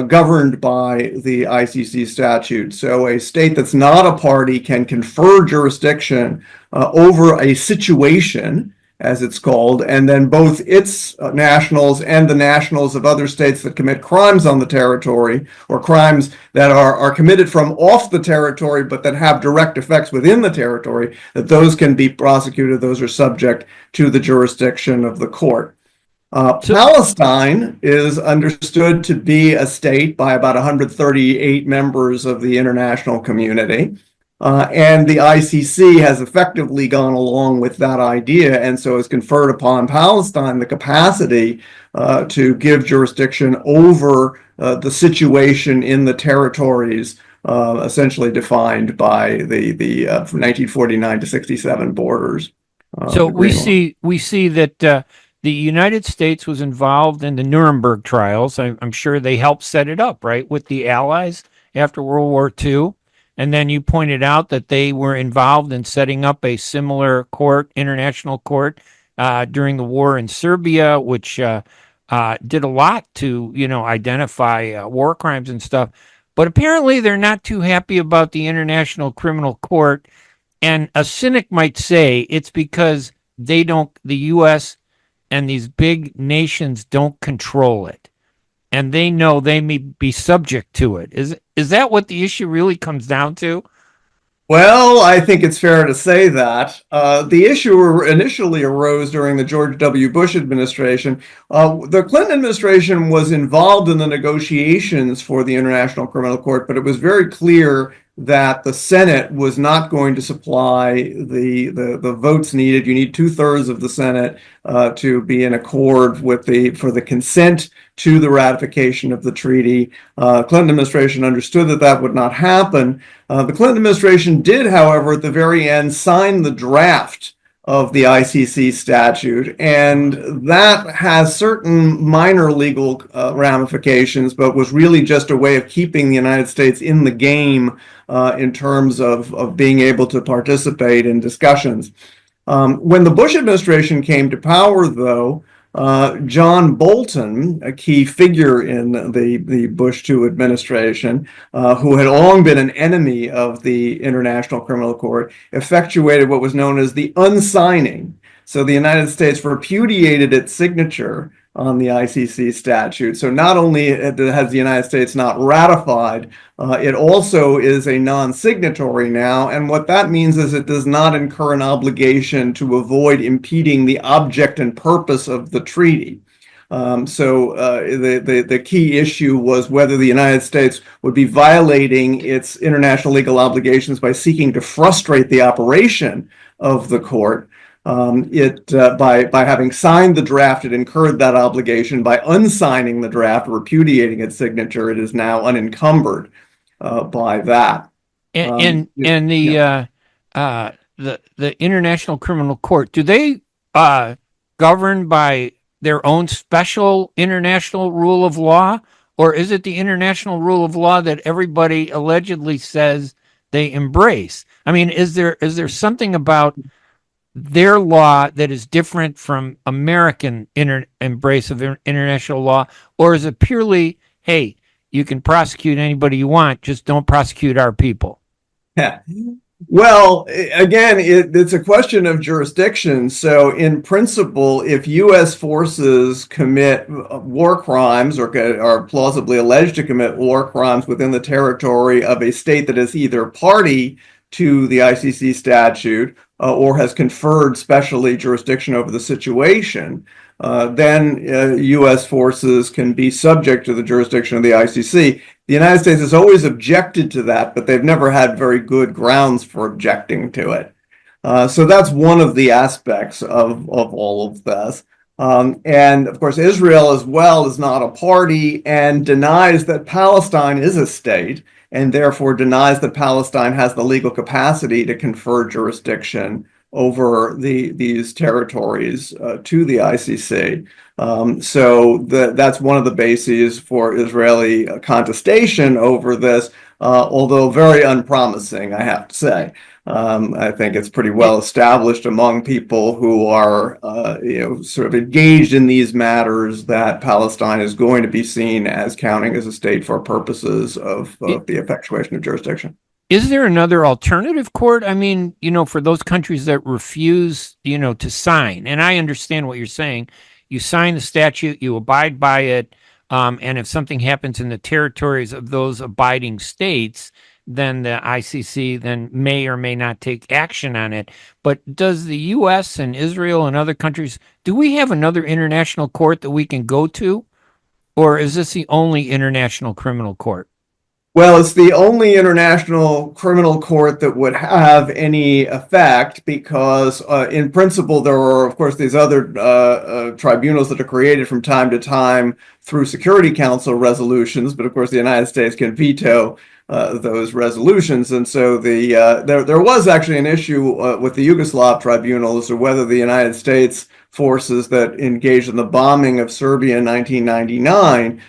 governed by the ICC statute. So a state that's not a party can confer jurisdiction over a situation, as it's called, and then both its nationals and the nationals of other states that commit crimes on the territory or crimes that are committed from off the territory but that have direct effects within the territory, that those can be prosecuted, those are subject to the jurisdiction of the court. Palestine is understood to be a state by about 138 members of the international community. And the ICC has effectively gone along with that idea and so has conferred upon Palestine the capacity to give jurisdiction over the situation in the territories essentially defined by the 1949 to 67 borders. So we see that the United States was involved in the Nuremberg trials. I'm sure they helped set it up, right, with the Allies after World War II. And then you pointed out that they were involved in setting up a similar court, international court, during the war in Serbia, which did a lot to, identify war crimes and stuff. But apparently they're not too happy about the International Criminal Court. And a cynic might say it's because the U.S. and these big nations don't control it, and they know they may be subject to it. Is that what the issue really comes down to? Well, I think it's fair to say that. The issue initially arose during the George W. Bush administration. The Clinton administration was involved in the negotiations for the International Criminal Court, but it was very clear that the Senate was not going to supply the votes needed. You need 2/3 of the Senate to be in accord for the consent to the ratification of the treaty. Clinton administration understood that would not happen. The Clinton administration did, however, at the very end, sign the draft of the ICC statute, and that has certain minor legal ramifications, but was really just a way of keeping the United States in the game in terms of being able to participate in discussions. When the Bush administration came to power, though, John Bolton, a key figure in the Bush II administration, who had long been an enemy of the International Criminal Court, effectuated what was known as the unsigning. So the United States repudiated its signature on the ICC statute. So not only has the United States not ratified, it also is a non-signatory now. And what that means is it does not incur an obligation to avoid impeding the object and purpose of the treaty. The key issue was whether the United States would be violating its international legal obligations by seeking to frustrate the operation of the court. By having signed the draft, it incurred that obligation. By unsigning the draft, repudiating its signature, it is now unencumbered by that. The International Criminal Court, do they govern by their own special international rule of law, or is it the international rule of law that everybody allegedly says they embrace? I mean, is there something about their law that is different from American embrace of international law, or is it purely, hey, you can prosecute anybody you want, just don't prosecute our people? Yeah. Well, again, it's a question of jurisdiction. So in principle, if U.S. forces commit war crimes or are plausibly alleged to commit war crimes within the territory of a state that is either party to the ICC statute or has conferred specially jurisdiction over the situation, then U.S. forces can be subject to the jurisdiction of the ICC. The United States has always objected to that, but they've never had very good grounds for objecting to it. So that's one of the aspects of all of this. And of course, Israel as well is not a party and denies that Palestine is a state, and therefore denies that Palestine has the legal capacity to confer jurisdiction over these territories to the ICC. That's one of the bases for Israeli contestation over this, although very unpromising, I have to say. I think it's pretty well established among people who are sort of engaged in these matters that Palestine is going to be seen as counting as a state for purposes of the effectuation of jurisdiction. Is there another alternative court? I mean, for those countries that refuse, to sign, and I understand what you're saying, you sign the statute, you abide by it, and if something happens in the territories of those abiding states, then the ICC then may or may not take action on it. But does the U.S. and Israel and other countries, do we have another international court that we can go to? Or is this the only international criminal court? Well, it's the only international criminal court that would have any effect because, in principle, there are, of course, these other tribunals that are created from time to time through Security Council resolutions. But, of course, the United States can veto those resolutions. And so there was actually an issue with the Yugoslav tribunal as to whether the United States forces that engaged in the bombing of Serbia in 1999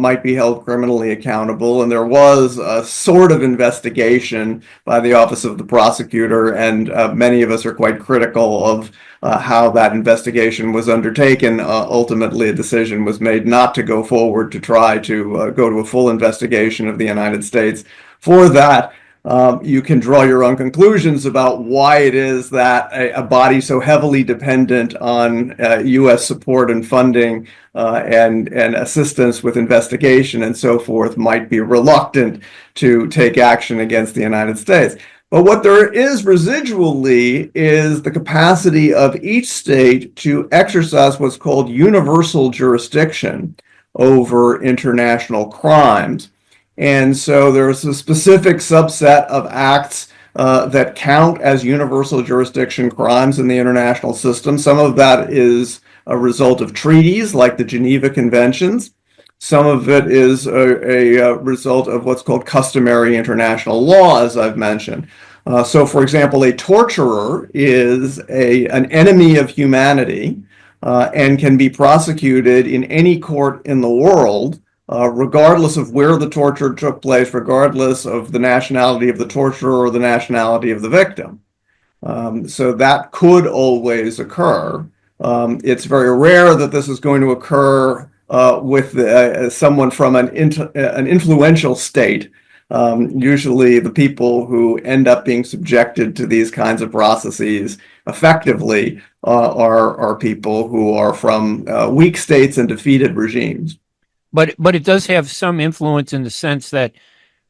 might be held criminally accountable. And there was a sort of investigation by the Office of the Prosecutor, and many of us are quite critical of how that investigation was undertaken. Ultimately, a decision was made not to go forward to try to go to a full investigation of the United States for that. You can draw your own conclusions about why it is that a body so heavily dependent on U.S. support and funding and assistance with investigation and so forth might be reluctant to take action against the United States. But what there is residually is the capacity of each state to exercise what's called universal jurisdiction over international crimes. And so there's a specific subset of acts that count as universal jurisdiction crimes in the international system. Some of that is a result of treaties like the Geneva Conventions. Some of it is a result of what's called customary international law, as I've mentioned. So, for example, a torturer is an enemy of humanity and can be prosecuted in any court in the world, regardless of where the torture took place, regardless of the nationality of the torturer or the nationality of the victim. So that could always occur. It's very rare that this is going to occur with someone from an influential state. Usually the people who end up being subjected to these kinds of processes effectively are people who are from weak states and defeated regimes. But it does have some influence in the sense that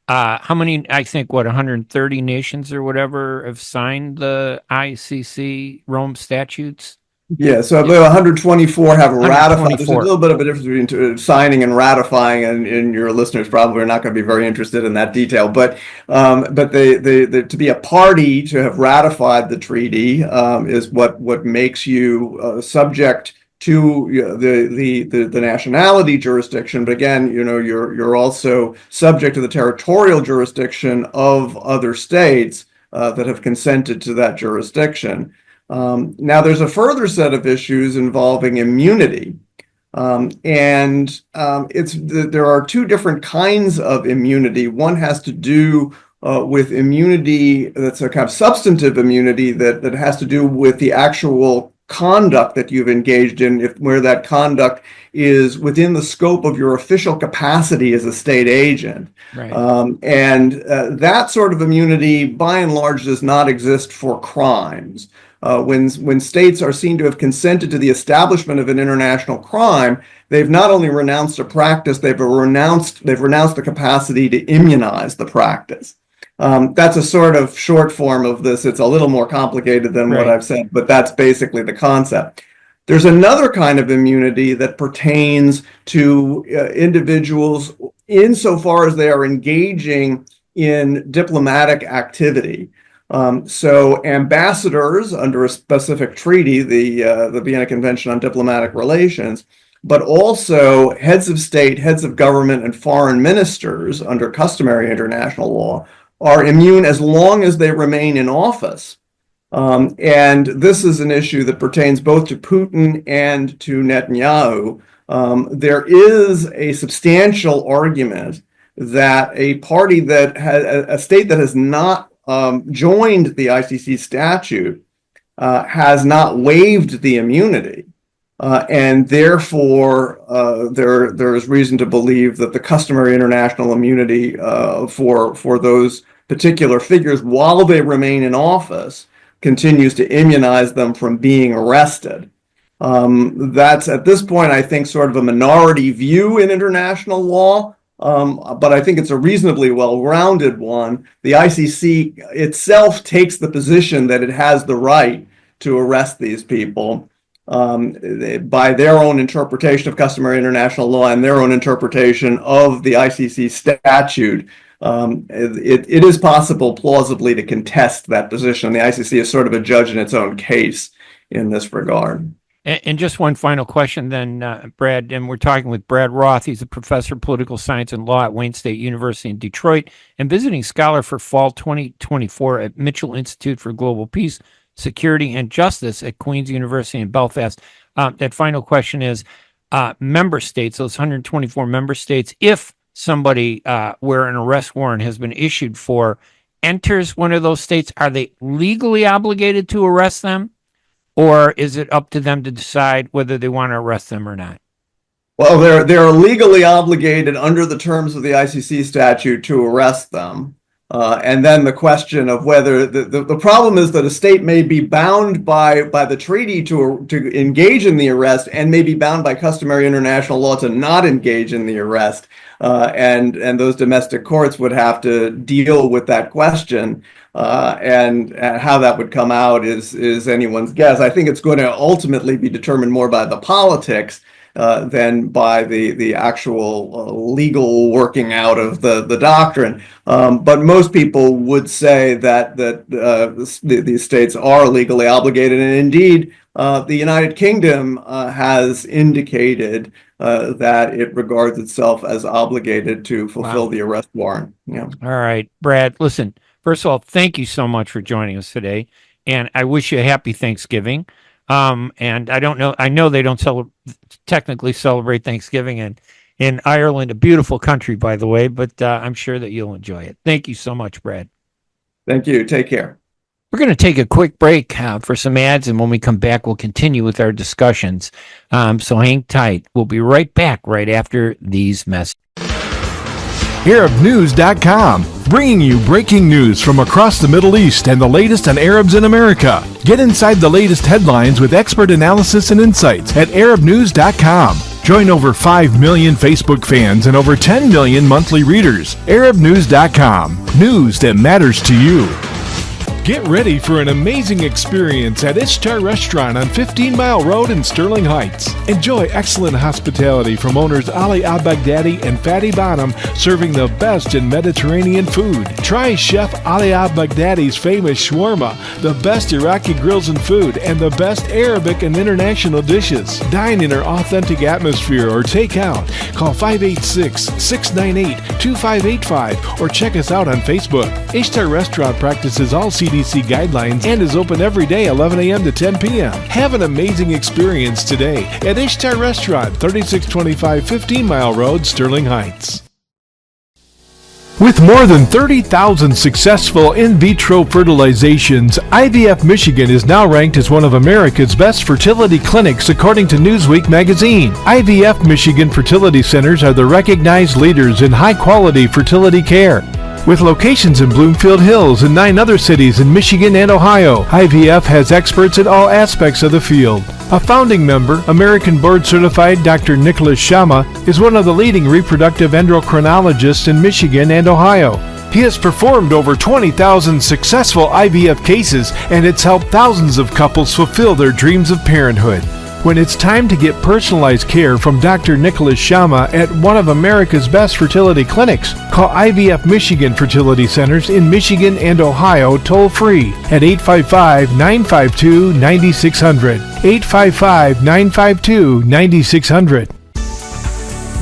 how many, I think, 130 nations or whatever have signed the ICC Rome statutes? Yeah, so about 124 have ratified. There's a little bit of a difference between signing and ratifying, and your listeners probably are not going to be very interested in that detail. But they to be a party, to have ratified the treaty, is what makes you subject to the nationality jurisdiction. But again, you're also subject to the territorial jurisdiction of other states that have consented to that jurisdiction. Now, there's a further set of issues involving immunity, and there are two different kinds of immunity. One has to do with immunity that's a kind of substantive immunity that has to do with the actual conduct that you've engaged in, where that conduct is within the scope of your official capacity as a state agent. Right. And that sort of immunity, by and large, does not exist for crimes. When states are seen to have consented to the establishment of an international crime, they've not only renounced a practice, they've renounced the capacity to immunize the practice. That's a sort of short form of this. It's a little more complicated than what I've said, but that's basically the concept. There's another kind of immunity that pertains to individuals insofar as they are engaging in diplomatic activity. So ambassadors under a specific treaty, the Vienna Convention on Diplomatic Relations, but also heads of state, heads of government, and foreign ministers under customary international law are immune as long as they remain in office. And this is an issue that pertains both to Putin and to Netanyahu. There is a substantial argument that a party that has a state that has not joined the ICC statute has not waived the immunity. And therefore, there is reason to believe that the customary international immunity for those particular figures, while they remain in office, continues to immunize them from being arrested. That's, at this point, I think, sort of a minority view in international law, but I think it's a reasonably well-rounded one. The ICC itself takes the position that it has the right to arrest these people by their own interpretation of customary international law and their own interpretation of the ICC statute. It is possible plausibly to contest that position. The ICC is sort of a judge in its own case in this regard. And just one final question then, Brad, and we're talking with Brad Roth. He's a professor of political science and law at Wayne State University in Detroit and visiting scholar for fall 2024 at Mitchell Institute for Global Peace, Security, and Justice at Queen's University in Belfast. That final question is, member states, those 124 member states, if somebody where an arrest warrant has been issued for enters one of those states, are they legally obligated to arrest them? Or is it up to them to decide whether they want to arrest them or not? Well, they're legally obligated under the terms of the ICC statute to arrest them. And then the question of whether the problem is that a state may be bound by the treaty to engage in the arrest, and may be bound by customary international law to not engage in the arrest. And those domestic courts would have to deal with that question. And how that would come out is anyone's guess. I think it's going to ultimately be determined more by the politics than by the actual legal working out of the doctrine. But most people would say that these states are legally obligated, and indeed, the United Kingdom has indicated that it regards itself as obligated to fulfill the arrest warrant. Yeah. All right, Brad, listen, first of all, thank you so much for joining us today, and I wish you a happy Thanksgiving. And I know they don't technically celebrate Thanksgiving in Ireland, a beautiful country, by the way, but I'm sure that you'll enjoy it. Thank you so much, Brad. Thank you. Take care. We're going to take a quick break for some ads, and when we come back, we'll continue with our discussions. So hang tight. We'll be right back right after these messages. ArabNews.com, bringing you breaking news from across the Middle East and the latest on Arabs in America. Get inside the latest headlines with expert analysis and insights at ArabNews.com. Join over 5 million Facebook fans and over 10 million monthly readers. ArabNews.com, news that matters to you. Get ready for an amazing experience at Ishtar Restaurant on 15 Mile Road in Sterling Heights. Enjoy excellent hospitality from owners Ali Al-Baghdadi and Fatty Bonham, serving the best in Mediterranean food. Try Chef Ali Al-Baghdadi's famous shawarma, the best Iraqi grills and food, and the best Arabic and international dishes. Dine in our authentic atmosphere or take out. Call 586-698-2585 or check us out on Facebook. Ishtar Restaurant practices all CDC guidelines and is open every day 11 a.m. to 10 p.m. Have an amazing experience today at Ishtar Restaurant, 3625 15 Mile Road, Sterling Heights. With more than 30,000 successful in vitro fertilizations, IVF Michigan is now ranked as one of America's best fertility clinics according to Newsweek magazine. IVF Michigan fertility centers are the recognized leaders in high-quality fertility care. With locations in Bloomfield Hills and 9 other cities in Michigan and Ohio, IVF has experts in all aspects of the field. A founding member, American board-certified Dr. Nicholas Shama, is one of the leading reproductive endocrinologists in Michigan and Ohio. He has performed over 20,000 successful IVF cases, and it's helped thousands of couples fulfill their dreams of parenthood. When it's time to get personalized care from Dr. Nicholas Shama at one of America's best fertility clinics, call IVF Michigan Fertility Centers in Michigan and Ohio toll-free at 855-952-9600. 855-952-9600.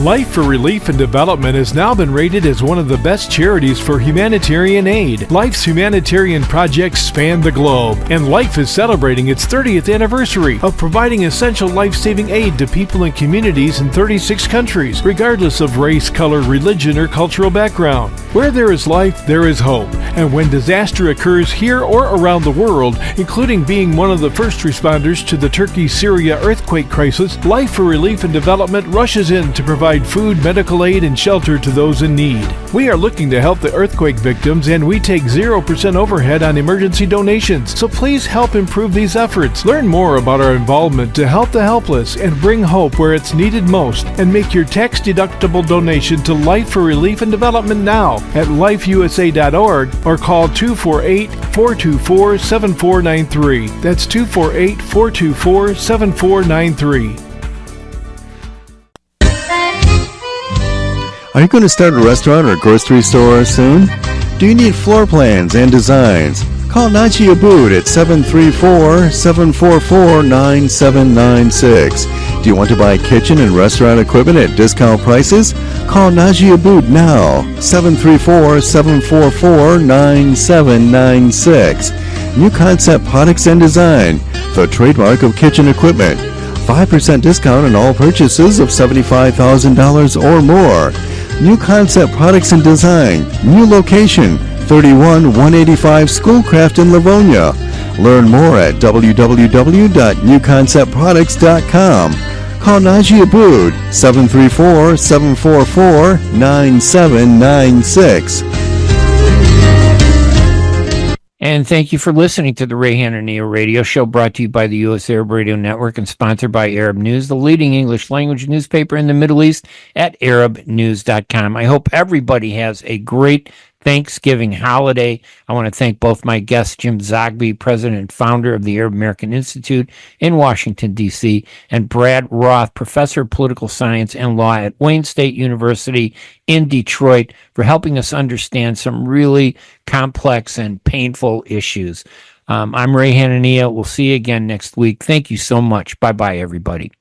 Life for Relief and Development has now been rated as one of the best charities for humanitarian aid. Life's humanitarian projects span the globe, and Life is celebrating its 30th anniversary of providing essential life-saving aid to people and communities in 36 countries, regardless of race, color, religion, or cultural background. Where there is life, there is hope. And when disaster occurs here or around the world, including being one of the first responders to the Turkey-Syria earthquake crisis, Life for Relief and Development rushes in to provide food, medical aid, and shelter to those in need. We are looking to help the earthquake victims, and we take 0% overhead on emergency donations. So please help improve these efforts. Learn more about our involvement to help the helpless and bring hope where it's needed most, and make your tax-deductible donation to Life for Relief and Development now at lifeusa.org or call 248-424-7493. That's 248-424-7493. Are you going to start a restaurant or grocery store soon? Do you need floor plans and designs? Call Najee Abood at 734-744-9796. Do you want to buy kitchen and restaurant equipment at discount prices? Call Najee Abood now, 734-744-9796. New Concept Products and Design, the trademark of kitchen equipment. 5% discount on all purchases of $75,000 or more. New Concept Products and Design, new location, 31185 Schoolcraft in Livonia. Learn more at www.newconceptproducts.com. Call Najee Abood, 734-744-9796. And thank you for listening to the Ray Hanania Radio Show, brought to you by the U.S. Arab Radio Network and sponsored by Arab News, the leading English language newspaper in the Middle East, at arabnews.com. I hope everybody has a great Thanksgiving holiday. I want to thank both my guests, Jim Zogby, president and founder of the Arab American Institute in Washington, D.C., and Brad Roth, professor of political science and law at Wayne State University in Detroit, for helping us understand some really complex and painful issues. I'm Ray Hanania. We'll see you again next week. Thank you so much. Bye-bye, everybody.